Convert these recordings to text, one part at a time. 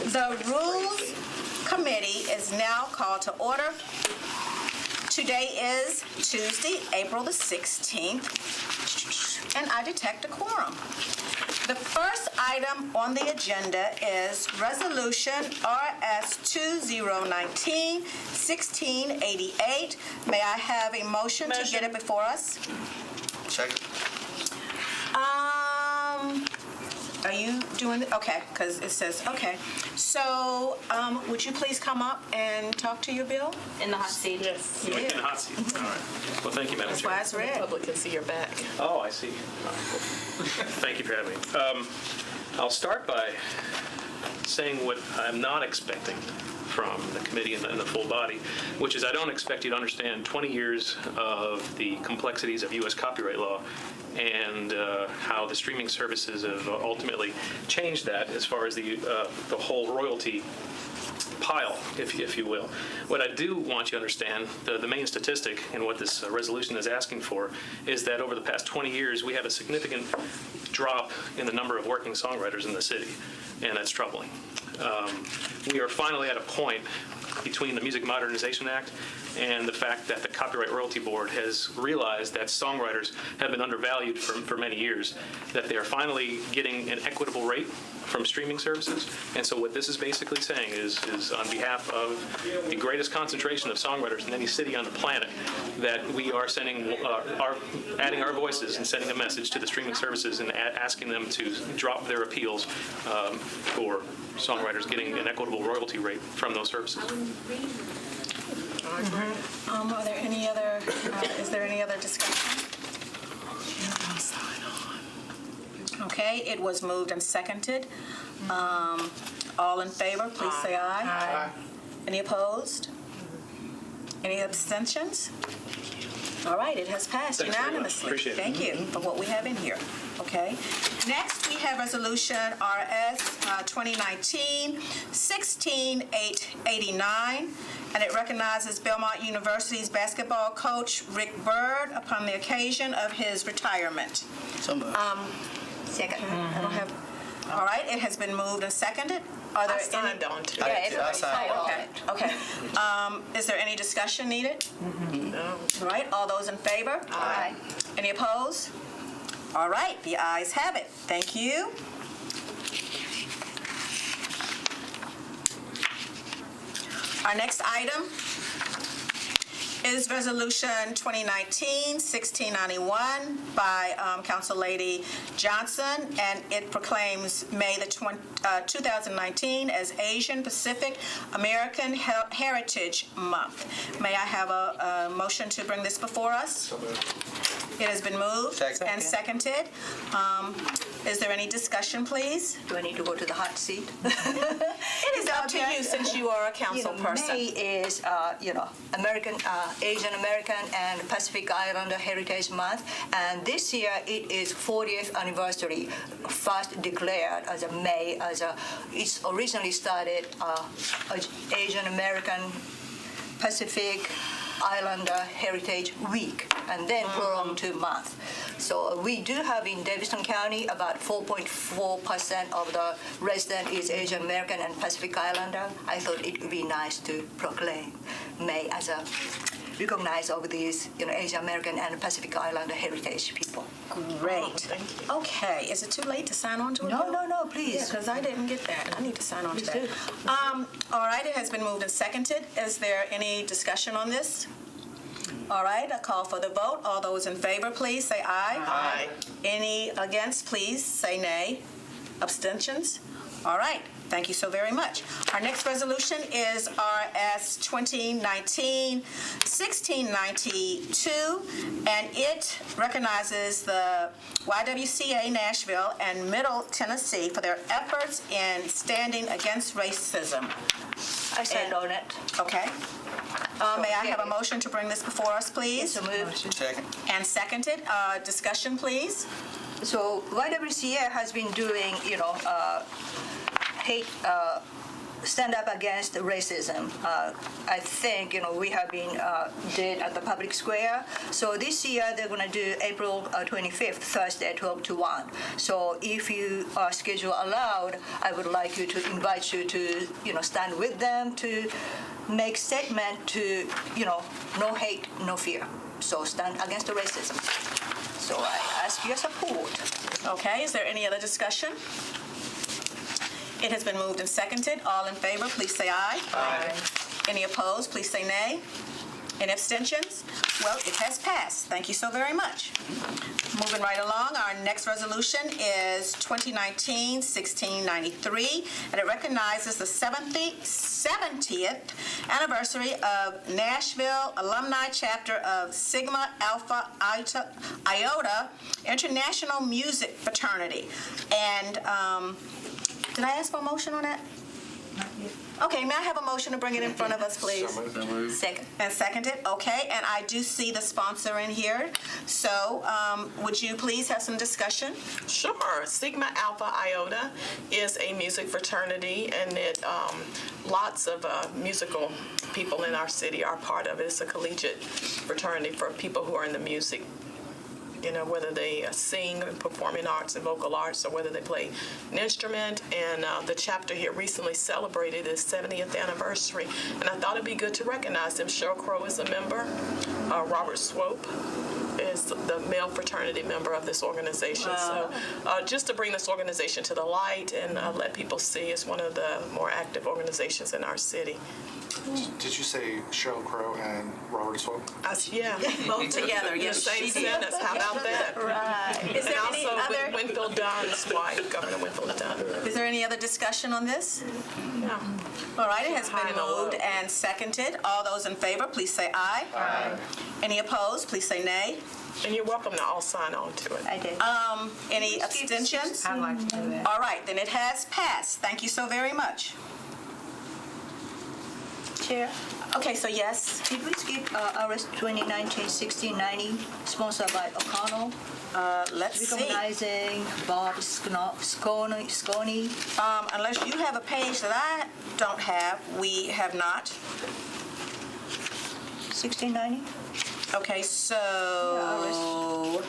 The Rules Committee is now called to order. Today is Tuesday, April the 16th, and I detect a quorum. The first item on the agenda is Resolution RS 2019-1688. May I have a motion to get it before us? Second. Are you doing it? Okay, because it says, okay. So, would you please come up and talk to your bill? In the hot seat. Yes. Yeah. In the hot seat. All right. Well, thank you, Madam That's Chair. why it's The red. public can see your back. Oh, I see. All right, cool. Thank you for having me. I'll start by saying what I'm not expecting from the committee and the full body, which is I don't expect you to understand 20 years of the complexities of U.S. copyright law and how the streaming services have ultimately changed that as far as the whole royalty pile, if you will. What I do want you to understand, the main statistic and what this resolution is asking for, is that over the past 20 years, we have a significant drop in the number of working songwriters in the city, and that's troubling. We are finally at a point between the Music Modernization Act and the fact that the Copyright Royalty Board has realized that songwriters have been undervalued for many years, that they are finally getting an equitable rate from streaming services. And so what this is basically saying is on behalf of the greatest concentration of songwriters in any city on the planet, that we are adding our voices and sending a message to the streaming services and asking them to drop their appeals for songwriters getting an equitable royalty rate from those services. Are there any other, is there any other discussion? Okay, it was moved and seconded. All in favor, please say aye. Aye. Any opposed? Any abstentions? All right, it has passed Thanks very much. unanimously. Appreciate it. Thank you for what we have in here. Okay. Next, we have Resolution RS 2019-16889, and it recognizes Belmont University's basketball coach Rick Byrd upon the occasion of his retirement. So moved. Second. I don't have. All right, it has been moved and seconded. Are there I signed on to I it. did too. I signed on. Okay. Is there any discussion needed? No. All right, all those in favor? Aye. Any opposed? All right, the ayes have it. Thank you. Our next item is Resolution 2019-1691 by Council Lady Johnson, and it proclaims May the 2019 as Asian Pacific American Heritage Month. May I have a motion to bring this before us? So moved. It has been moved Second. and seconded. Is there any discussion, please? Do I need to go to the hot seat? It is up to you since you are a council person. May is, American, Asian American and Pacific Islander Heritage Month, and this year it is 40th anniversary. First declared as a May, it's originally started as Asian American Pacific Islander Heritage Week, and then prolonged to month. So we do have in Davidson County about 4.4% of the resident is Asian American and Pacific Islander. I thought it would be nice to proclaim May as a recognize of these, Asian American and Pacific Islander heritage people. Great. Thank you. Okay, is it too late to sign on to it? No, please. Because I didn't get that. I need to sign on to Please that. All right, it has been moved and seconded. Is there any discussion on this? All right, I call for the vote. All those in favor, please say aye. Aye. Any against, please say nay. Abstentions? All right. Thank you so very much. Our next resolution is RS 2019-1692, and it recognizes the YWCA Nashville and Middle Tennessee for their efforts in standing against racism. I signed on it. Okay. May I have a motion to bring this before us, please? So moved. Second. And seconded. Discussion, please. So YWCA has been doing, hate stand up against racism. I think we have been did at the public square. So this year they're going to do April 25th, Thursday, 12 to 1. So if you are schedule allowed, I would like you to invite you to stand with them to make statement to no hate, no fear. So stand against the racism. So I ask your support. Okay, is there any other discussion? It has been moved and seconded. All in favor, please say aye. Aye. Any opposed, please say nay. Any abstentions? Well, it has passed. Thank you so very much. Moving right along, our next resolution is 2019-1693, and it recognizes the 70th anniversary of Nashville Alumni Chapter of Sigma Alpha Iota International Music Fraternity. And did I ask for a motion on that? Okay, may I have a motion to bring it in front of us, please? So moved. Second. And seconded, okay, and I do see the sponsor in here. So would you please have some discussion? Sure. Sigma Alpha Iota is a music fraternity, and it lots of musical people in our city are part of it. It's a collegiate fraternity for people who are in the music, whether they sing and performing arts and vocal arts, or whether they play an instrument. And the chapter here recently celebrated its 70th anniversary, and I thought it'd be good to recognize them. Cheryl Crow is a member. Robert Swope is the male fraternity member of this organization. Wow. So just to bring this organization to the light and let people see, it's one of the more active organizations in our city. Did you say Cheryl Crow and Robert Swope? Yeah. Both together, The yes. same sentence. How about that? Right. Is there And any also other? Winfield Dunn's wife, Governor Winfield Dunn. Is there any other discussion on this? Yeah. All right, it has High been and low. moved and seconded. All those in favor, please say aye. Aye. Any opposed, please say nay. And you're welcome to all sign on to it. I did. Any abstentions? I'd like to do that. All right, then it has passed. Thank you so very much. Chair, Okay, so yes, did we skip RS 2019-1690, sponsored by O'Connell, let's see. recognizing Bob Sconey? Unless you have a page that I don't have, we have not. 1690? Okay, so,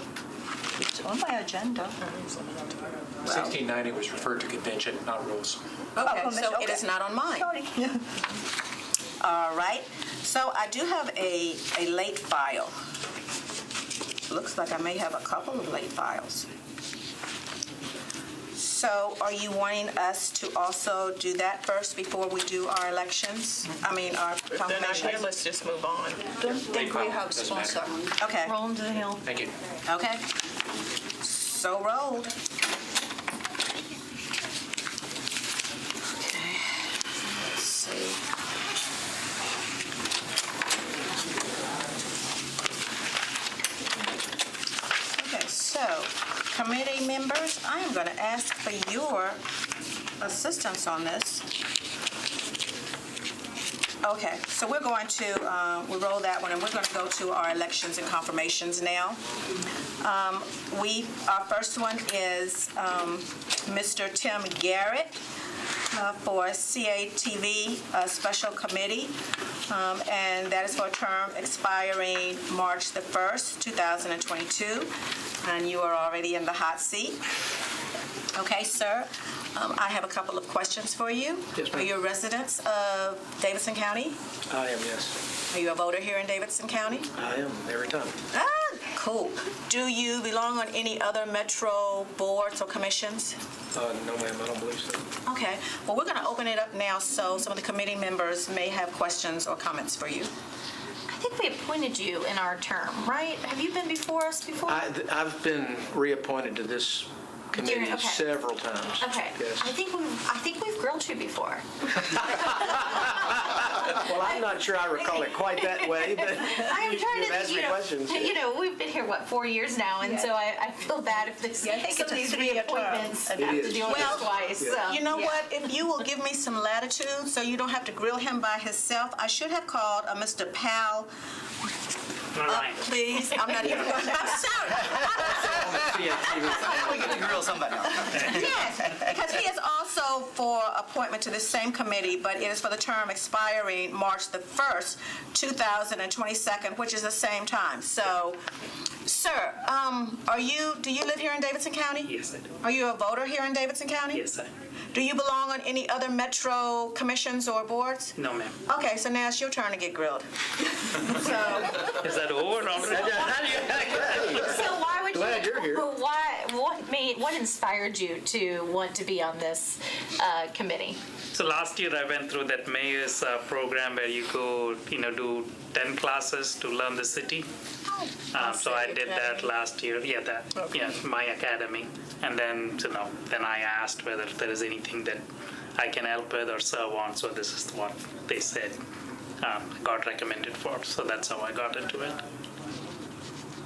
It's on my agenda. 1690 was referred to convention, not rules. okay, Oh, so it okay. is not on mine. Sorry. All right, so I do have a late file. Looks like I may have a couple of late files. So are you wanting us to also do that first before we do our elections? I mean, our If they're not here, confirmations? let's just move on. Don't think we have Doesn't matter. sponsor. Okay, Rolling to the hill. Thank you. okay. So rolled. Okay, let's see. Okay, so committee members, I am going to ask for your assistance on this. Okay, so we're going to, we'll roll that one, and we're going to go to our elections and confirmations now. Our first one is Mr. Tim Garrett for CATV Special Committee, and that is for a term expiring March the 1st, 2022, and you are already in the hot seat. Okay, sir, I have a couple of questions for you. Yes, ma'am. Are you residents of Davidson County? I am, yes. Are you a voter here in Davidson County? I am, every time. Ah, cool. Do you belong on any other metro boards or commissions? No, ma'am, I don't believe so. Okay, well, we're going to open it up now so some of the committee members may have questions or comments for you. I think we appointed you in our term, right? Have you been before us before? I've been reappointed to this committee Okay. several times. Okay. Yes. I think we've grilled you before. Well, I'm not sure I recall it quite that way, but I'm trying you've to, asked me questions. we've been here, 4 years now, and so I feel bad if this, Yeah, I think some it's of a these three-year term. reappointments have It to is. deal with Well, this twice. So, You know yeah. what? If you will give me some latitude so you don't have to grill him by himself, I should have called Mr. please? I'm not even going to shout. We get to grill somebody else. Yes, because he is also for appointment to this same committee, but it is for the term expiring March the 1st, 2022, which is the same time. So, sir, do you live here in Davidson County? Yes, I do. Are you a voter here in Davidson County? Yes, I do. Do you belong on any other metro commissions or boards? No, ma'am. Okay, so now it's your turn to get grilled. So, Is that over already? So why would Glad you're here. what inspired you to want to be on this committee? So last year I went through that mayor's program where you go, do 10 classes to learn the city. So I did that last year. Yeah, my academy. And then, then I asked whether there is anything that I can help with or serve on. So this is what they said I got recommended for. So that's how I got into it.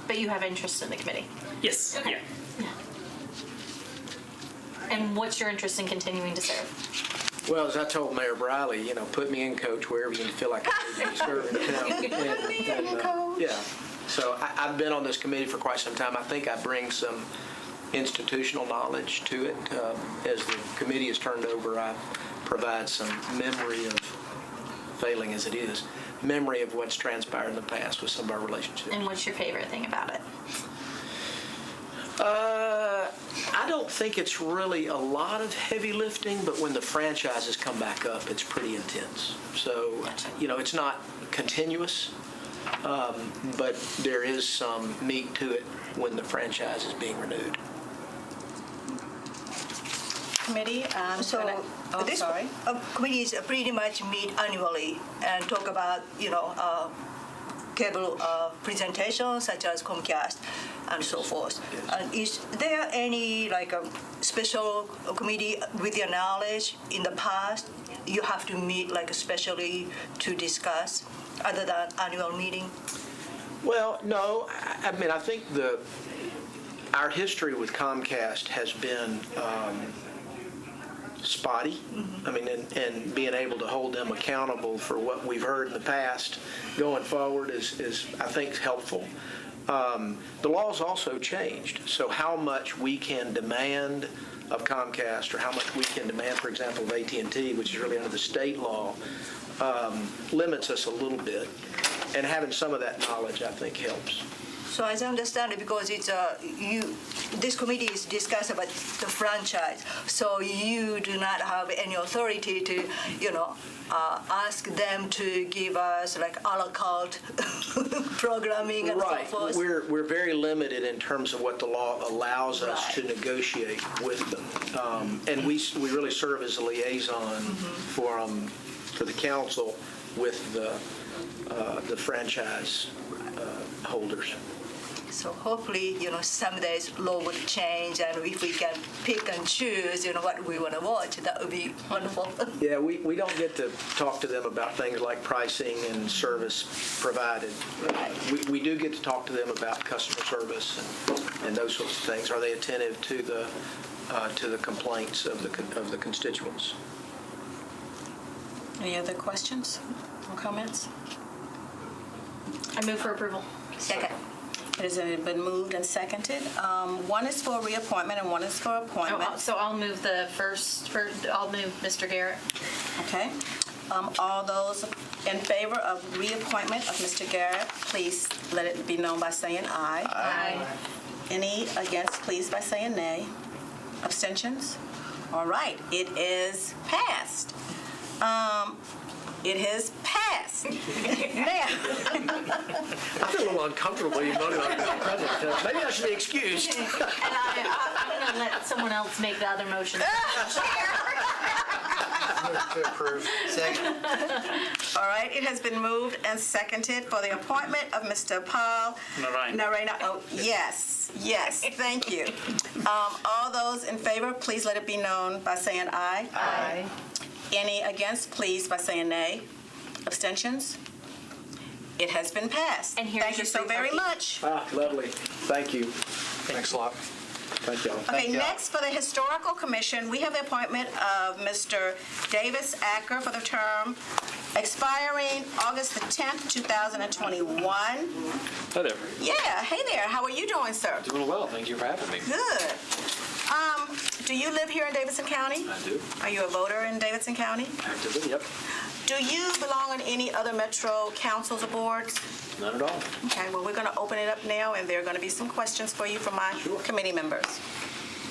But you have interest in the committee. Yes. Okay. Yeah. And what's your interest in continuing to serve? Well, as I told Mayor Briley, put me in, Coach, wherever you feel like I need to be serving the town. Put me in, Coach. Yeah. So I've been on this committee for quite some time. I think I bring some institutional knowledge to it. As the committee is turned over, I provide some memory of, failing as it is, memory of what's transpired in the past with some of our relationships. And what's your favorite thing about it? I don't think it's really a lot of heavy lifting, but when the franchises come back up, it's pretty intense. So, it's not continuous, but there is some meat to it when the franchise is being renewed. Committee, This sorry. committees pretty much meet annually and talk about, cable presentations such as Comcast and so forth. And is there any special committee with your knowledge in the past you have to meet especially to discuss other than annual meeting? Well, no. I mean, I think our history with Comcast has been spotty. I mean, and being able to hold them accountable for what we've heard in the past going forward is I think, helpful. The law's also changed, so how much we can demand of Comcast or how much we can demand, for example, of AT&T, which is really under the state law, limits us a little bit. And having some of that knowledge, I think, helps. So as I understand it, because it's this committee is discussing about the franchise, so you do not have any authority to, ask them to give us a la carte programming and Right. so forth. We're very limited in terms of what the law allows us to negotiate with them, and we really serve as a liaison for the council with the franchise holders. So hopefully, someday law will change, and if we can pick and choose, what we want to watch, that would be wonderful. Yeah, we don't get to talk to them about things like pricing and service provided. We do get to talk to them about customer service and those sorts of things. Are they attentive to the complaints of the constituents? Any other questions or comments? I move for approval. Second. It has been moved and seconded. One is for reappointment and one is for appointment. So I'll move I'll move Mr. Garrett. Okay. All those in favor of reappointment of Mr. Garrett, please let it be known by saying aye. Aye. Any against, please by saying nay. Abstentions? All right. It is passed. It has passed. Now, I feel a little uncomfortable when you voted on the president. Maybe I should be excused. And I'm going to let someone else make the other motion. To approve. Second. all right, it has been moved and seconded for the appointment of Mr. Paul Narayana. Oh, yes, thank you. All those in favor, please let it be known by saying aye. Aye. Any against, please by saying nay. Abstentions? It has been passed. And here's thank you your so free very cookie. much. Lovely. Thank you. Thanks a lot. Thank y'all. Okay, you. next for the Historical Commission, we have the appointment of Mr. Davis Acker for the term expiring August the 10th, 2021. Hi there. Yeah, hey there. How are you doing, sir? Doing well. Thank you for having me. Good. Do you live here in Davidson County? I do. Are you a voter in Davidson County? Actively, yep. Do you belong on any other metro councils or boards? Not at all. Okay, well, we're going to open it up now, and there are going to be some questions for you from my committee members.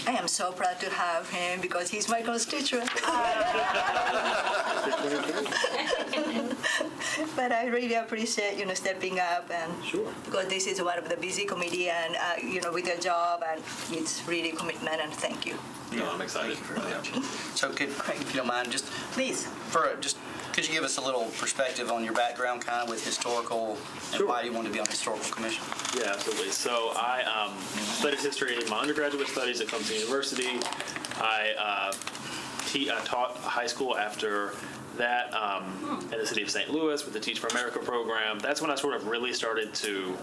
I am so proud to have him because he's my constituent. But I really appreciate, stepping up and Sure. because this is one of the busy committee and, with your job and it's really commitment and thank you. No, I'm excited. So could, if you don't mind, just Please. could you give us a little perspective on your background, kind of with historical, and Sure. why you want to be on the historical commission? Yeah, absolutely. So I studied history in my undergraduate studies at Clemson University. I taught high school after that in the city of St. Louis with the Teach for America program. That's when I sort of really started to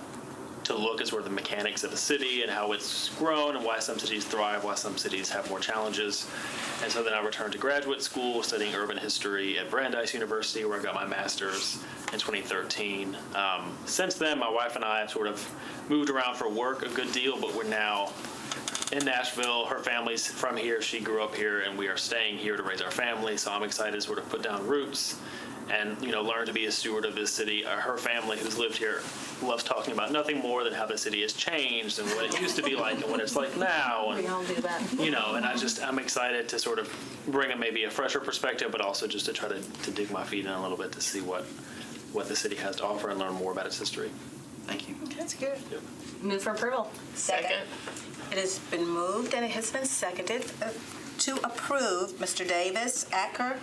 look at sort of the mechanics of the city and how it's grown and why some cities thrive, why some cities have more challenges. And so then I returned to graduate school studying urban history at Brandeis University, where I got my master's in 2013. Since then, my wife and I have sort of moved around for work a good deal, but we're now in Nashville. Her family's from here. She grew up here, and we are staying here to raise our family. So I'm excited to sort of put down roots and learn to be a steward of this city. Her family, who's lived here, loves talking about nothing more than how the city has changed and what it used to be like and what it's like now. And, We all do that. and I'm excited to sort of bring maybe a fresher perspective, but also just to try to dig my feet in a little bit to see what the city has to offer and learn more about its history. Thank you. That's good. Yep. Move for approval. Second. It has been moved and it has been seconded to approve Mr. Davis Acker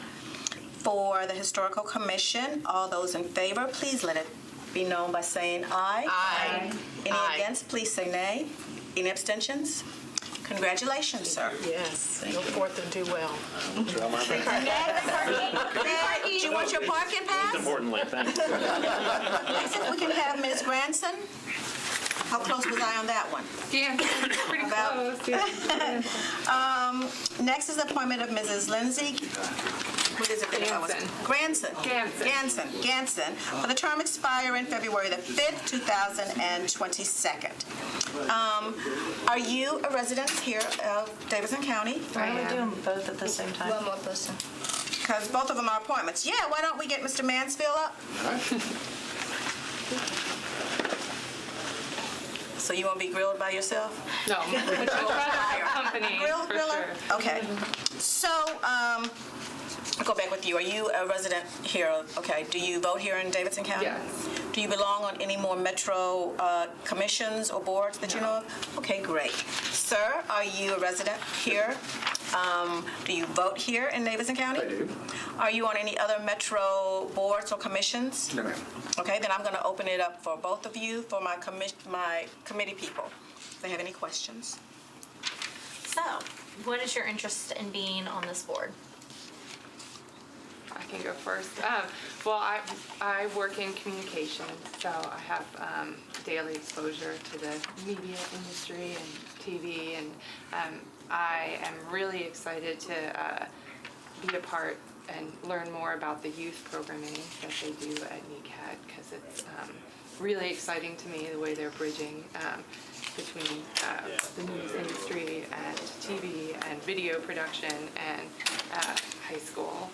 for the Historical Commission. All those in favor, please let it be known by saying aye. Aye. Any Aye. against, please say nay. Any abstentions? Congratulations, sir. Yes. Go forth and do well. Try my best. Do you want your parking pass? Importantly, thank you. Next, if we can have Ms. Granson. How close was I on that one? Yeah, pretty About- close. Yeah. Next is the appointment of Mrs. Lindsay. What is it? Ganson. Ganson. For the term expiring February the 5th, 2022. Are you a resident here of Davidson County? I am. Doing both at the same time. One more person. Because both of them are appointments. Yeah, why don't we get Mr. Mansfield up? So you won't be grilled by yourself? No, much rather have company, Griller? for sure. Okay. So, I'll go back with you. Are you a resident here? Okay. Do you vote here in Davidson County? Yes. Do you belong on any more metro commissions or boards that you know of? Okay, great. Sir, are you a resident here? Do you vote here in Davidson County? I do. Are you on any other metro boards or commissions? No, ma'am. Okay, then I'm going to open it up for both of you, for my committee people. If they have any questions. So, what is your interest in being on this board? I can go first. Well, I work in communications, so I have daily exposure to the media industry and TV, and I am really excited to be a part and learn more about the youth programming that they do at NECAD, because it's really exciting to me the way they're bridging between the news industry and TV and video production and high school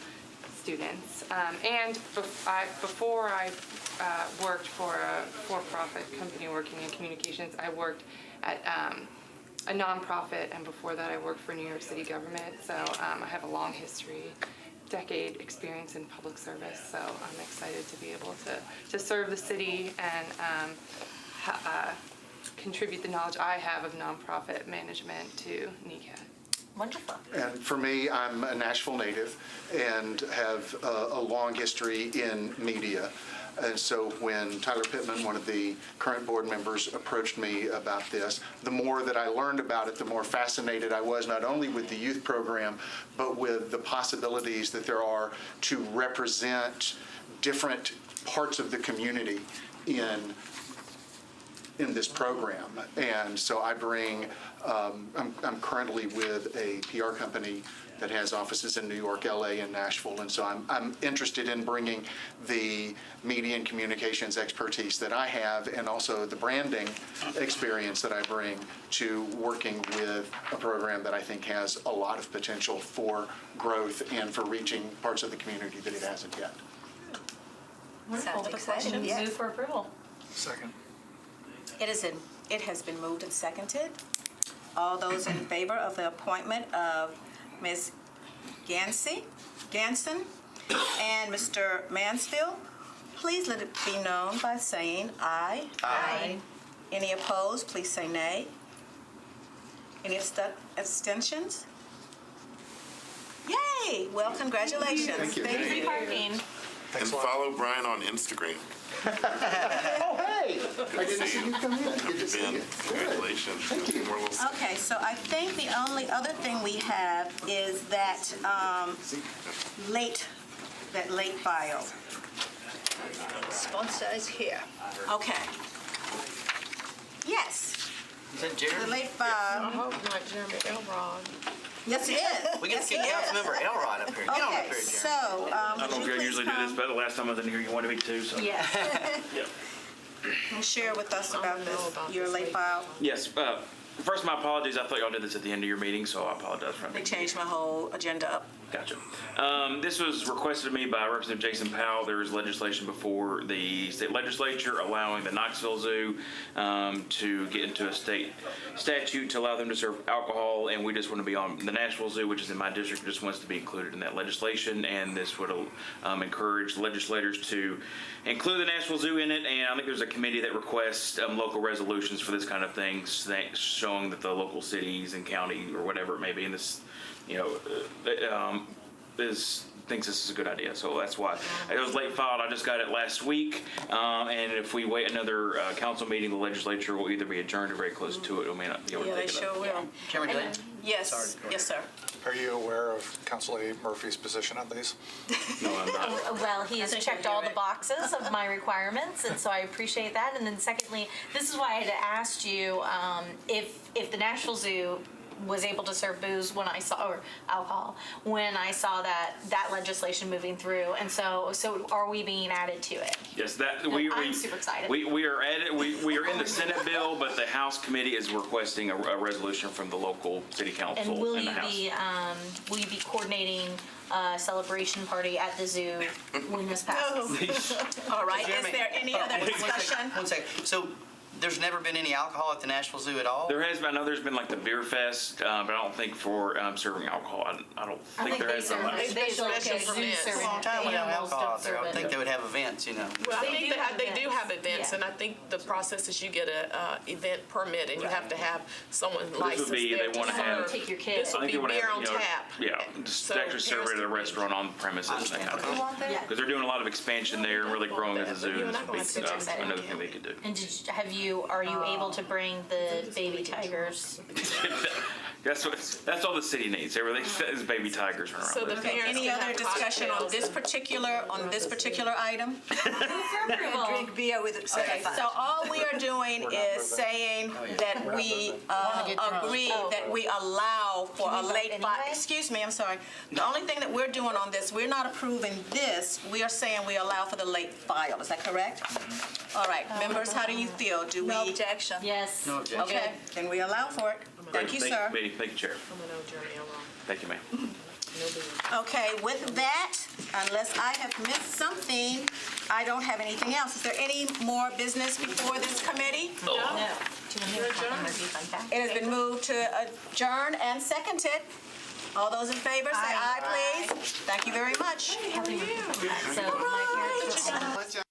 students. And before I worked for a for-profit company working in communications, I worked at a nonprofit, and before that I worked for New York City government. So I have a long history, decade experience in public service. So I'm excited to be able to serve the city and contribute the knowledge I have of nonprofit management to NECAD. Wonderful. And for me, I'm a Nashville native and have a long history in media. And so when Tyler Pittman, one of the current board members, approached me about this, the more that I learned about it, the more fascinated I was, not only with the youth program, but with the possibilities that there are to represent different parts of the community in in this program. And so I bring, I'm currently with a PR company that has offices in New York, LA, and Nashville. And so I'm interested in bringing the media and communications expertise that I have and also the branding experience that I bring to working with a program that I think has a lot of potential for growth and for reaching parts of the community that it hasn't yet. Sounds exciting. Yes. Move for approval. Second. It has been moved and seconded. All those in favor of the appointment of Ms. Ganson and Mr. Mansfield, please let it be known by saying aye. Aye. Any opposed, please say nay. Any abstentions? Yay! Well, congratulations. Thank you. Free parking. And follow Brian on Instagram. Oh, hey! I didn't see you come in. Good to see Ben, you. congratulations. Thank you. More little- Okay, so I think the only other thing we have is that late file. Sponsor is here. Okay. Yes, Is that the Jeremy? late I file. hope not Jeremy Elrod. Yes, it is. We got Yes, to it get is. Councilmember Elrod up here. Get on up Okay, here, Jeremy. so, I don't know if would you you usually please do this, come but the last time I was in here, you wanted me to, so. Yes. Yep. and share with us about I don't know about your this late late file? Yes, first, my apologies. I thought y'all did this at the end of your meeting, so I apologize for They that. changed my whole agenda up. Gotcha. This was requested of me by Representative Jason Powell. There is legislation before the state legislature allowing the Knoxville Zoo to get into a state statute to allow them to serve alcohol, and we just want to be on the Nashville Zoo, which is in my district, just wants to be included in that legislation, and this would encourage legislators to include the Nashville Zoo in it, and I think there's a committee that requests local resolutions for this kind of thing, showing that the local cities and county or whatever it may be in this, thinks this is a good idea. So that's why it was late filed. I just got it last week, and if we wait another council meeting, the legislature will either be adjourned or very close to it. We may not be able to Yeah, they take it sure up. will. Chairman Glenn? Yes, Sorry, go yes, sir. Are you aware of Councilor Murphy's position on these? No, I'm not. Well, he has think checked you'll all do the it. boxes of my requirements, and so I appreciate that. And then secondly, this is why I had asked you if the Nashville Zoo was able to serve booze when I saw, or alcohol, when I saw that legislation moving through. And so are we being added to it? Yes, I'm super excited. We are at it. We are in the Senate bill, but the House committee is requesting a resolution from the local city council And will in the you House. be coordinating a celebration party at the zoo when this passes? All right, is Jeremy. there any other discussion? One second. So there's never been any alcohol at the Nashville Zoo at all? There has been. I know there's been like the beer fest, but I don't think for serving alcohol. I don't I think think there they has been serve, much. they serve Special zoo permits. serving Long time without animals, alcohol don't out there. I would serve think it. they would have events, you know. Well, I They think do have they do events. have events, Yeah. and I think the process is you get a event permit, and you have to have someone would licensed be, there they to wanna serve. have- Take your This kids. would I be think they beer wanna on have, tap. Yeah, just So actually serve it at a parents restaurant on premises and that kind of thing. Yeah. Because they're doing a lot of expansion there and really growing as a zoo. You and I It's a gonna big, have to check another thing they could do. And are you able to bring the baby tigers? That's all the city needs. Everything is baby tigers running So around. the there. parents Any can other have discussion on cocktails. this particular item? Drink beer with Okay, so all we are doing is saying that we agree that we allow for Can a we vote late file. anyway? Excuse me, I'm sorry. The only thing that we're doing on this, we're not approving this, we are saying we allow for the late file. Is that correct? All right, members, how do you feel? Do No we? objection. Yes. No objection. Okay, then we allow for it. Thank you, sir. Thank you, Chair. I'm gonna know Jeremy Elrod. Thank you, ma'am. No beer. Okay, with that, unless I have missed something, I don't have anything else. Is there any more business before this committee? No. Do you want to hear a Murphy fun fact? It has been moved to adjourn and seconded. All those in favor, say aye, please. Thank you very much. So my parents were